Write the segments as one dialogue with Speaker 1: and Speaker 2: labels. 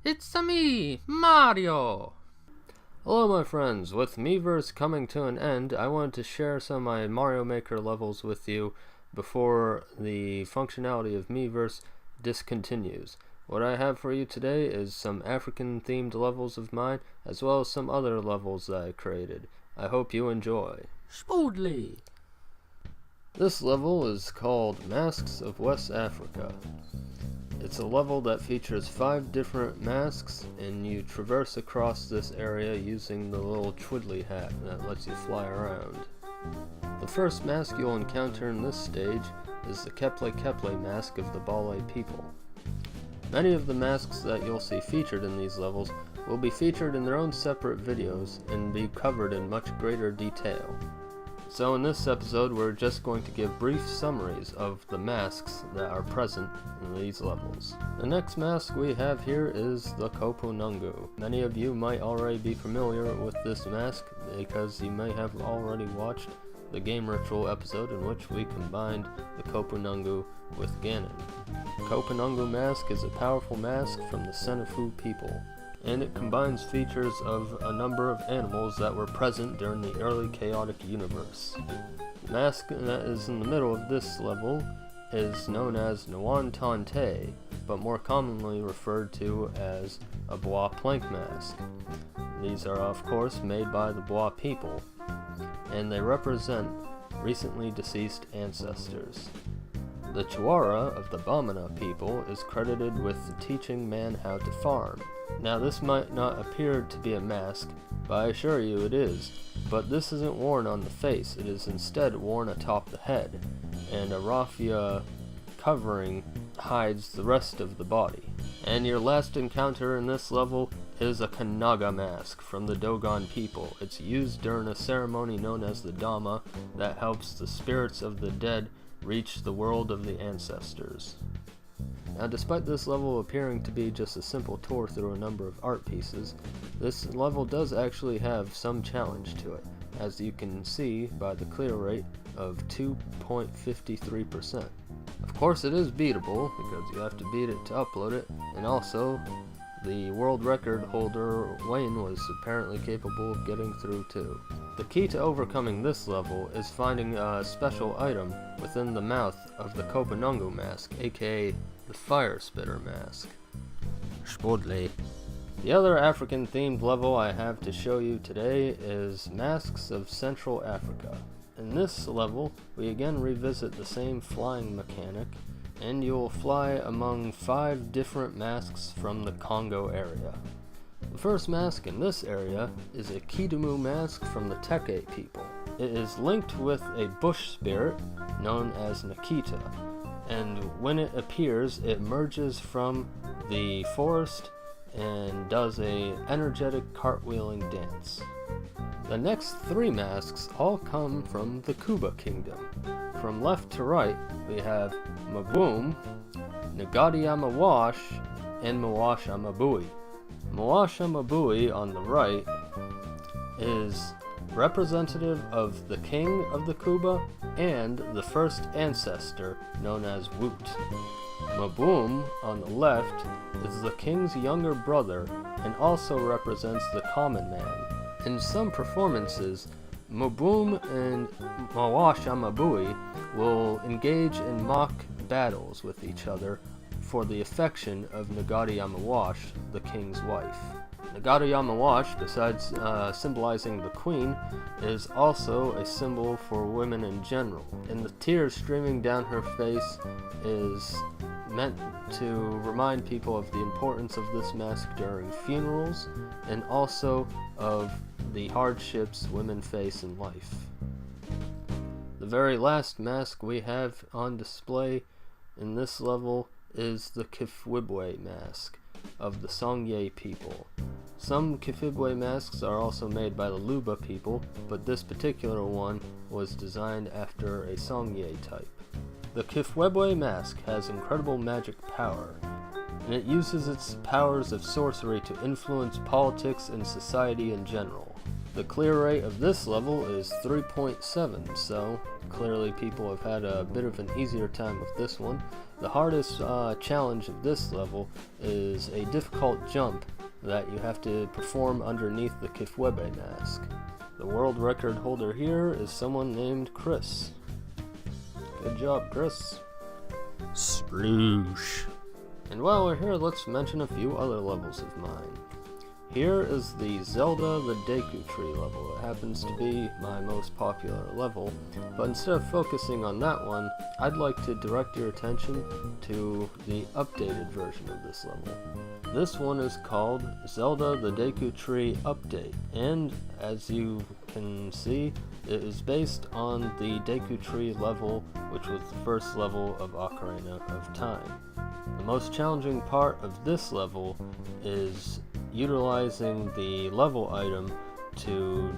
Speaker 1: It's me, Mario! Hello my friends, with Miiverse coming to an end, I wanted to share some of my Mario Maker levels with you before the functionality of Miiverse discontinues. What I have for you today is some African themed levels of mine, as well as some other levels that I created. I hope you enjoy. Shpoodly! This level is called Masks of West Africa. It's a level that features 5 different masks, and you traverse across this area using the little Shpoodly hat that lets you fly around. The first mask you'll encounter in this stage is the Keple Keple mask of the Bale people. Many of the masks that you'll see featured in these levels will be featured in their own separate videos and be covered in much greater detail. So in this episode we're just going to give brief summaries of the masks that are present in these levels. The next mask we have here is the Kopunungu. Many of you might already be familiar with this mask because you may have already watched the Game Ritual episode in which we combined the Kopunungu with Ganon. The Kopunungu mask is a powerful mask from the Senefu people, and it combines features of a number of animals that were present during the early chaotic universe. The mask that is in the middle of this level is known as Nuan Tante, but more commonly referred to as a Bois Plank mask. These are of course made by the Bois people, and they represent recently deceased ancestors. The Chuara of the Bamana people is credited with teaching man how to farm. Now this might not appear to be a mask, but I assure you it is. But this isn't worn on the face, it is instead worn atop the head, and a raffia covering hides the rest of the body. And your last encounter in this level is a Kanaga mask from the Dogon people. It's used during a ceremony known as the Dama that helps the spirits of the dead reach the world of the ancestors. Now, despite this level appearing to be just a simple tour through a number of art pieces, this level does actually have some challenge to it, as you can see by the clear rate of 2.53%. Of course it is beatable, because you have to beat it to upload it, and also the world record holder Wayne was apparently capable of getting through too. The key to overcoming this level is finding a special item within the mouth of the Kopunungu mask, aka the Fire Spitter mask. Shpoodly. The other African themed level I have to show you today is Masks of Central Africa. In this level, we again revisit the same flying mechanic, and you'll fly among 5 different masks from the Congo area. The first mask in this area is a Kidumu mask from the Teke people. It is linked with a bush spirit known as Nikita, and when it appears it emerges from the forest and does a energetic cartwheeling dance. The next 3 masks all come from the Kuba kingdom. From left to right we have Maboom, Nagadi Amawash, and Mawash Amabui. Mawash Amabui on the right is representative of the king of the Kuba and the first ancestor known as Woot. Maboom on the left is the king's younger brother and also represents the common man. In some performances, Maboom and Mawash Amabui will engage in mock battles with each other for the affection of Nagadi Amawash, the king's wife. Nagadi Amawash, besides symbolizing the queen, is also a symbol for women in general, and the tears streaming down her face is meant to remind people of the importance of this mask during funerals, and also of the hardships women face in life. The very last mask we have on display in this level is the Kifwibwe mask of the Songye people. Some Kifwibwe masks are also made by the Luba people, but this particular one was designed after a Songye type. The Kifwibwe mask has incredible magic power, and it uses its powers of sorcery to influence politics and society in general. The clear rate of this level is 3.7, so clearly people have had a bit of an easier time with this one, The hardest challenge of this level is a difficult jump that you have to perform underneath the Kifwebe mask. The world record holder here is someone named Chris. Good job, Chris. Sploosh. And while we're here, let's mention a few other levels of mine. Here is the Zelda the Deku Tree level. It happens to be my most popular level, but instead of focusing on that one, I'd like to direct your attention to the updated version of this level. This one is called Zelda the Deku Tree Update, and as you can see, it is based on the Deku Tree level, which was the first level of Ocarina of Time. The most challenging part of this level is utilizing the level item to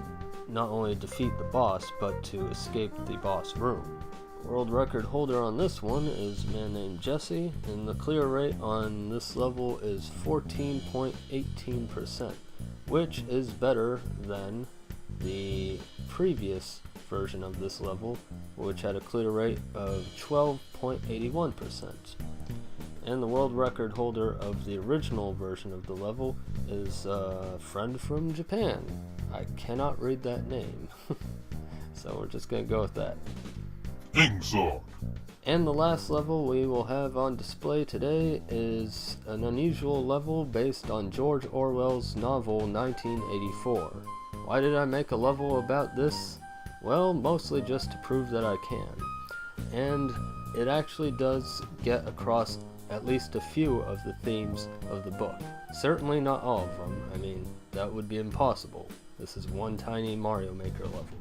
Speaker 1: not only defeat the boss, but to escape the boss room. World record holder on this one is a man named Jesse, and the clear rate on this level is 14.18%, which is better than the previous version of this level, which had a clear rate of 12.81%. And the world record holder of the original version of the level is a friend from Japan. I cannot read that name, so we're just gonna go with that. And the last level we will have on display today is an unusual level based on George Orwell's novel 1984. Why did I make a level about this? Well, mostly just to prove that I can. And it actually does get across at least a few of the themes of the book. Certainly not all of them. I mean, that would be impossible. This is one tiny Mario Maker level.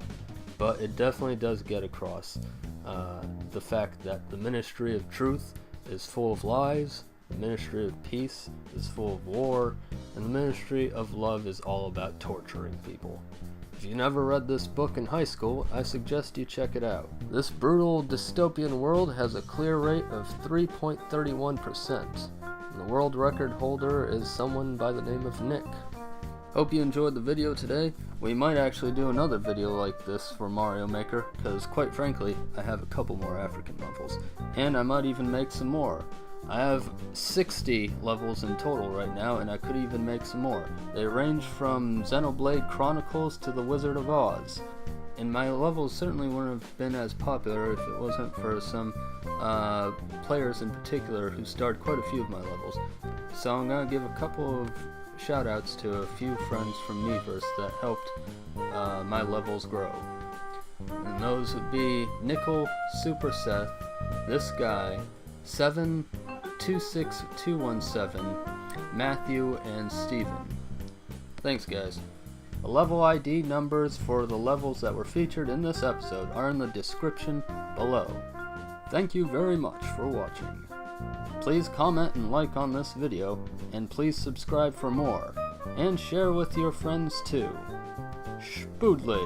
Speaker 1: But it definitely does get across the fact that the Ministry of Truth is full of lies, the Ministry of Peace is full of war, and the Ministry of Love is all about torturing people. If you never read this book in high school, I suggest you check it out. This brutal dystopian world has a clear rate of 3.31%, and the world record holder is someone by the name of Nick. Hope you enjoyed the video today. We might actually do another video like this for Mario Maker, because quite frankly, I have a couple more African levels, and I might even make some more. I have 60 levels in total right now, and I could even make some more. They range from Xenoblade Chronicles to The Wizard of Oz. And my levels certainly wouldn't have been as popular if it wasn't for some players in particular who starred quite a few of my levels. So I'm going to give a couple of shoutouts to a few friends from Miiverse that helped my levels grow. And those would be Nickel, Super Seth, this guy, 726217, Matthew, and Steven. Thanks, guys. The level ID numbers for the levels that were featured in this episode are in the description below. Thank you very much for watching. Please comment and like on this video, and please subscribe for more, and share with your friends too. Shpoodly.